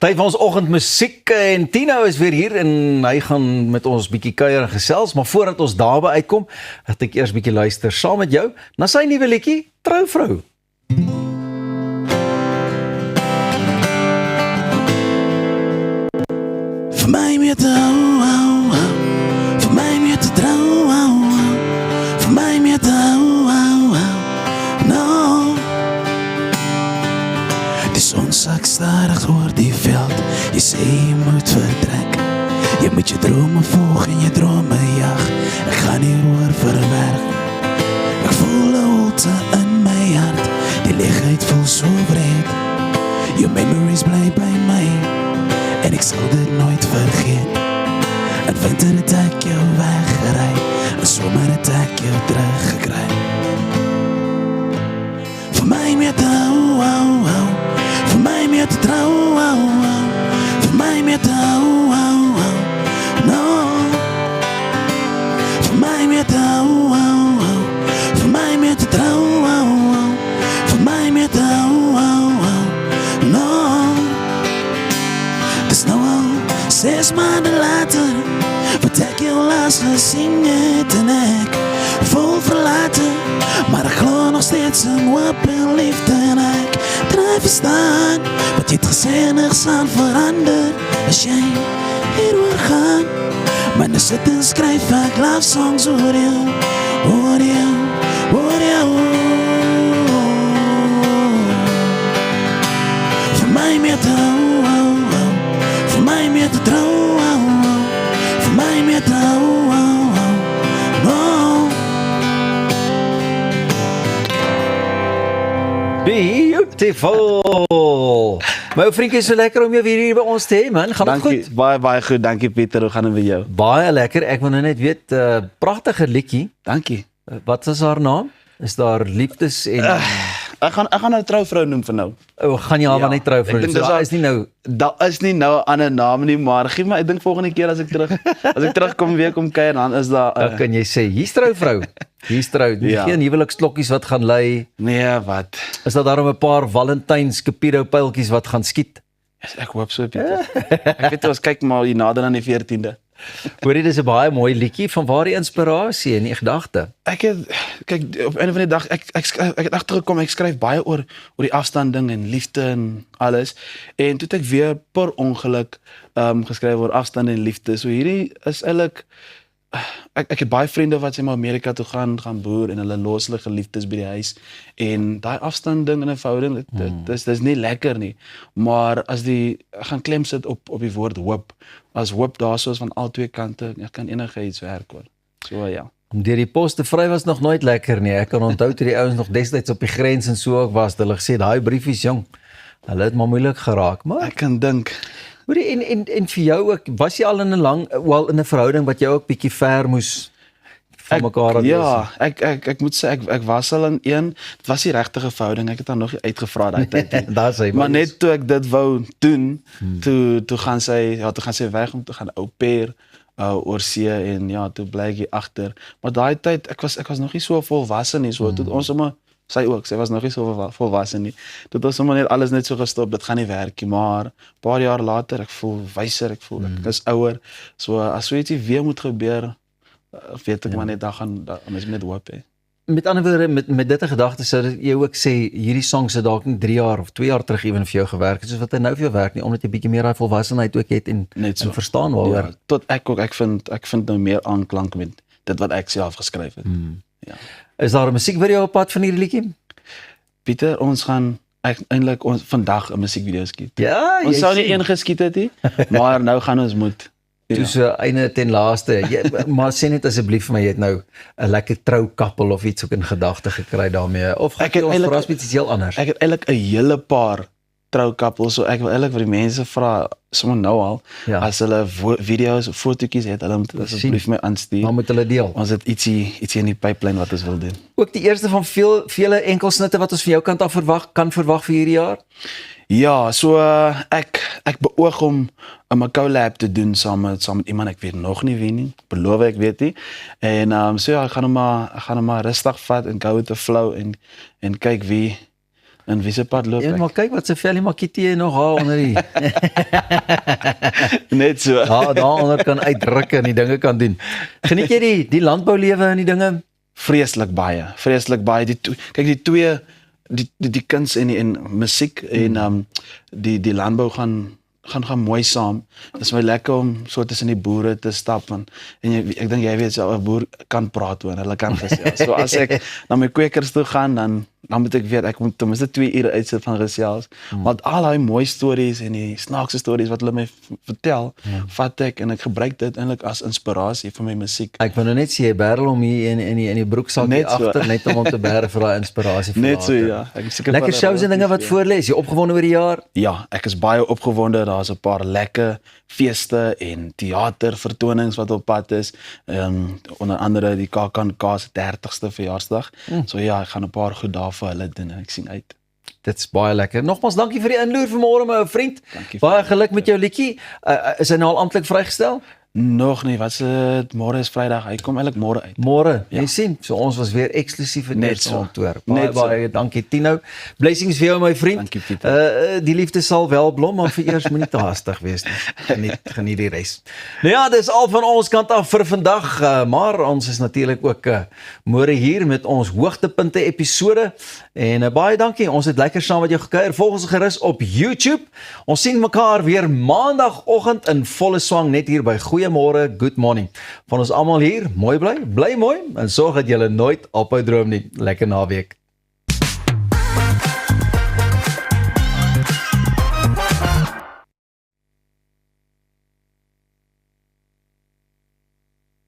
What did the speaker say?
Tyd van ons oggendmusiek en Tino is weer hier en hy gaan met ons bietjie kuier en gesels, maar voordat ons daarby uitkom, het ek eers bietjie luister saam met jou na sy nuwe liedjie, Trouvrou. Vir my meer te hou, vir my meer te trou, vir my meer te hou, no. Die son sak stadig oor die veld, jy sê jy moet vertrek. Jy moet jou drome volg en jou drome jag, ek gaan hieroor verwerk. Ek voel 'n holte in my hart, die leegheid voel so wreed. Your memories bly by my, en ek sal dit nooit vergeet. In winter het ek jou weggery, in somer het ek jou teruggekry. Vir my meer te hou, vir my meer te trou, vir my meer te hou, no. Vir my meer te hou, vir my meer te trou, vir my meer te hou, no. Dis nou al 6 maanden later, wat ek jou laas gesien het en ek vol verlaten, maar ek glo nog steeds in hoop en liefde en ek kan verstaan, wat jy het gesê niks aan verander, as jy hieroor gaan, maar nou sit en skryf ek love songs oor jou, oor jou, oor jou. Vir my meer te hou, vir my meer te trou, vir my meer te hou, no. Beautiful! My ou vriendjie, so lekker om jou weer hier by ons te hê, man. Gaan dit Dankie, goed? baie goed. Dankie Pieter, hoe gaan dit met jou? Baie lekker. Ek wil nou net weet, pragtige liedjie. Dankie. Wat is haar naam? Is daar liefdes en Ek gaan nou Trouvrou noem vir nou. gaan jy haar maar net trou ek vir? dink So, dis daar al- is nie nou Daar is nie nou 'n ander naam nie, maar gee my, ek dink volgende keer as ek terugkom weer kom kuier, dan is daar dan kan jy sê, hier's trouvrou. Hier's trou. Ja. Geen huweliksklokkies wat gaan lei. nee, wat? Is daar daarom 'n paar Valentines Cupido pyltjies wat gaan skiet? Yes, ek hoop so Pieter. Ek weet ons kyk maar hier nader aan die 14de. Hoorie, dis 'n baie mooi liedjie. Van waar die inspirasie en die gedagte? Ek het kyk op 'n van die dag ek het agtergekom ek skryf baie oor die afstanding en liefde en alles. En toe het ek weer per ongeluk geskryf oor afstand en liefde. So hierdie is eintlik ek het baie vriende wat sê maar Amerika toe gaan boer en hulle los hulle geliefdes by die huis en daai afstanding in 'n verhouding dis nie lekker nie. Maar as ek gaan klem sit op die woord hoop. As hoop daar soos van al twee kante, kan enige iets werk hoor. So ja. Om deur die pos te vry was nog nooit lekker nie. Ek kan onthou toe die ouens nog destyds op die grens en so ook was, hulle gesê daai briefies jong. Hulle het maar moeilik geraak, maar Ek kan dink. hoorie en vir jou ook, was jy al in 'n verhouding wat jou ook bietjie ver moes van mekaar af Ja, ek moet sê ek was al in een. Dit was die regte verhouding. Ek het dan nog nie uitgevra daai tyd nie. Daar sê Maar net toe ek dit wou doen, toe gaan sy weg om te gaan au pair oor see en ja, toe bly ek hier agter. Maar daai tyd ek was nog nie so volwasse nie, so toe ons sommer sy was nog nie so volwasse nie. Toe het ons sommer net alles net so gestop, dit gaan nie werk nie, maar 'n paar jaar later ek voel wyser, ek voel ek is ouer. So as so ietsie weer moet gebeur, weet ek maar net dan is met hoop hè. Met ander woorde, met dit 'n gedagte sou jy ook sê hierdie song se dalk nie 3 jaar of 2 jaar terug ewen vir jou gewerk het soos wat hy nou vir jou werk nie, omdat jy bietjie meer daai volwassenheid ook het en Net so. en verstaan waaroor. Ja, tot ek vind nou meer aanklank met dit wat ek self geskryf het. Ja. Is daar 'n musiekvideo op pad van hierdie liedjie? Pieter, ons gaan eintlik vandag 'n musiekvideo skiet. Ja, Ons sou nie sien. een geskiet het nie, maar nou gaan ons moet. Toe so einde ten laaste. Maar sê net asseblief vir my, jy het nou 'n lekker troukappel of iets ook in gedagte gekry daarmee of gaan Ek het jy ons eintlik- verras met iets heel anders? Ek het eintlik 'n hele paar troukappels, so ek wil eintlik vir die mense vra, sommer nou al, Ja. as hulle video's of fotootjies het, hulle moet asseblief my aanstuur. Maar moet hulle deel. Ons het ietsie in die pipeline wat ons wil doen. Ook die eerste van vele enkelsnitte wat ons van jou kant af kan verwag vir hierdie jaar. Ja, so ek beoog om 'n collab te doen saam met iemand, ek weet nog nie wie nie, beloof ek weet nie. En so ja, ek gaan hom maar rustig vat en go with the flow en kyk wie In wie se pad loop Ja, ek? maar kyk wat se vellie makkie nog haar onder die. Net so. Ja, daaronder kan uitdruk en die dinge kan doen. Geniet jy die landboulewe en die dinge? Vreeslik baie. Kyk die twee die kuns en musiek en die landbou gaan mooi saam. Dit is my lekker om so tussen die boere te stap en ek dink jy weet so 'n boer kan praat hoor, hulle kan gesels. So as ek na my kwekers toe gaan dan moet ek weet ek moet ten minste 2 ure uitsit van gesels. Want al daai mooi stories en die snaakse stories wat hulle my vertel, vat ek en ek gebruik dit eintlik as inspirasie vir my musiek. Ek wou nou net sê jy bærrel om hier in die broeksak hier Net so. agter net om te bære vir daai inspirasie vir Net so later. ja. Ek is seker Lekker van shows en dinge wat ja. voor lê. Is jy opgewonde oor die jaar? Ja, ek is baie opgewonde. Daar's 'n paar lekker feeste en teatervertonings wat op pad is. Onder andere die KAKNK se 30ste verjaarsdag. So ja, ek gaan 'n paar goed daar vir hulle doen en ek sien uit. Dit's baie lekker. Nogmaals dankie vir die inloer vanmôre my ou vriend. Dankie vir Baie die geluk met jou liedjie. Is hy nou al amptelik vrygestel? Nog nie, wat se môre is Vrydag. Hy kom eintlik môre uit. Môre, jy sien, so ons was weer eksklusief in Net Eerste so. Antwoord. Net so. Baie dankie Tino. Blessings vir jou my vriend. Dankie, Pieter. Die liefde sal wel blom, maar vir eers moenie te haastig wees nie. Geniet die res. Nou ja, dis al van ons kant af vir vandag, maar ons is natuurlik ook môre hier met ons hoogtepunte episode en baie dankie. Ons het lekker saam met jou gekuier. Volg ons gerus op YouTube. Ons sien mekaar weer maandagooggend in volle swang net hier by Goeiemôre, Good Morning. Van ons almal hier, mooi bly mooi en sorg dat jy nooit ophou droom nie. Lekker naweek.